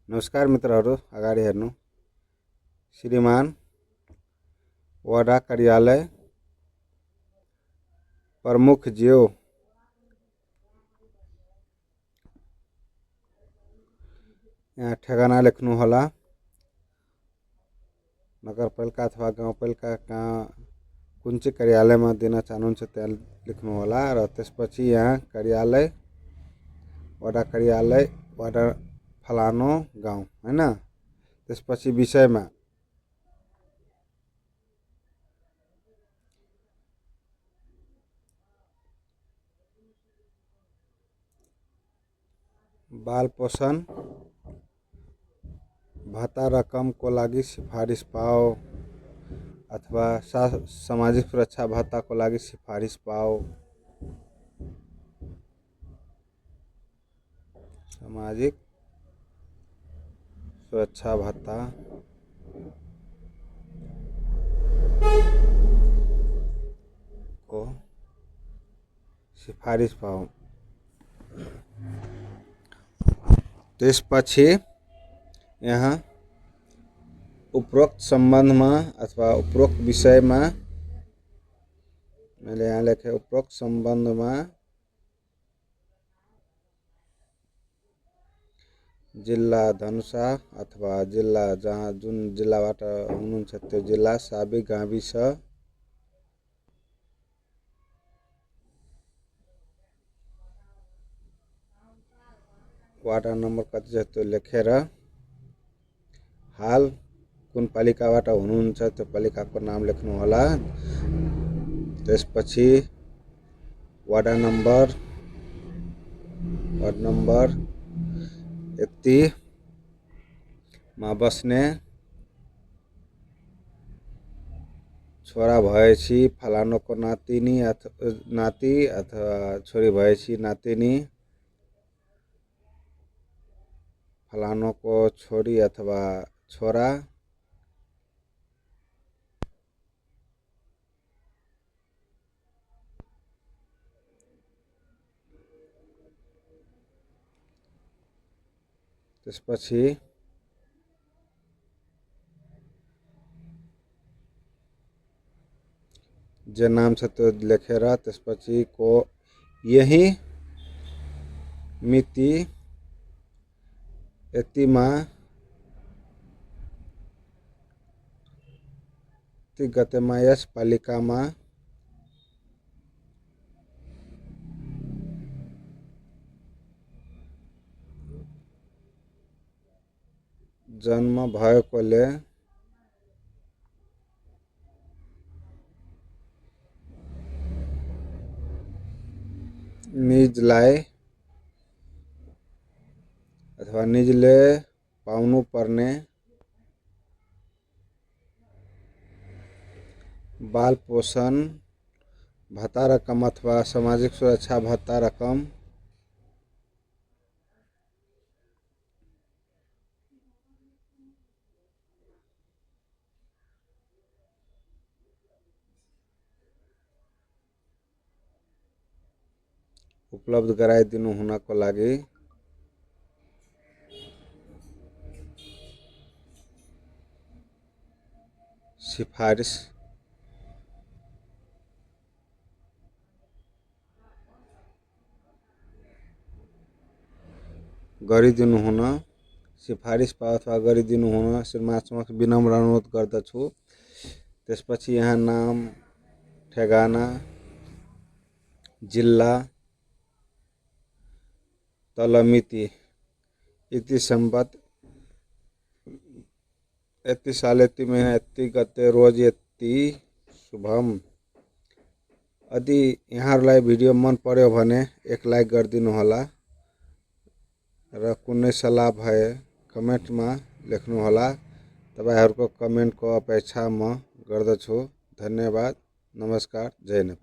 नमस्कार मित्रहरू, अगाडि हेर्नु श्रीमान वडा कार्यालय प्रमुख ज्यू यहाँ ठेगाना लेख्नु होला। नगरपालिका अथवा गाउँपालिका कहाँ कुन चाहिँ कार्यालयमा दिन चाहनुहुन्छ त्यहाँ लेख्नु होला र त्यसपछि यहाँ कार्यालय वडा फलानो गाउँ हैन। त्यसपछि विषयमा बाल पोषण भत्ता रकमको लागि सिफारिस पाओ अथवा सामाजिक सुरक्षा भत्ताको लागि सिफारिस पाओ। सामाजिक सुरक्षा भत्ता को सिफारिस पाओ। त्यसपछि यहाँ उपरोक्त सम्बन्धमा अथवा उपरोक्त विषयमा मैले यहाँ लेखे उपरोक्त सम्बन्धमा जिल्ला धनुषा अथवा जिल्ला जहाँ जुन जिल्लाबाट हुनुहुन्छ त्यो जिल्ला साबी गाविस वार्ड नम्बर कति छ त्यो लेखेर हाल कुन पालिकाबाट हुनुहुन्छ त्यो पालिकाको नाम लेख्नु होला। त्यसपछि वार्ड नम्बर यति मा बस्ने छोरा भएपछि फलानुको नाति अथवा छोरी भएपछि नातिनी, फलानुको छोरी अथवा छोरा, त्यसपछि जे नाम छ त्यो लेखेर त्यसपछि को यही मिति यतिमा ती गतेमा यस पालिकामा जन्म भएकोले निजलाई अथवा निजले पाउनु पर्ने बाल पोषण भत्ता रकम अथवा सामाजिक सुरक्षा भत्ता रकम उपलब्ध गराइदिनु हुनको लागि सिफारिस गरिदिनु हुन सिफारिस पाओ अथवा गरिदिनु हुन श्रीमान समक्ष विनम्र अनुरोध गर्दछु। त्यसपछि यहाँ नाम, ठेगाना, जिल्ला, तलमिति इति सम्बत यति साल यति महिना यति गते रोज यति शुभम। यदि यहाँहरूलाई भिडियो मन पर्यो भने एक लाइक गरिदिनु होला र कुनै सल्लाह भए कमेन्टमा लेख्नु होला। तपाईहरुको कमेन्टको अपेक्षा म गर्दछु। धन्यवाद, नमस्कार, जय नेपाल।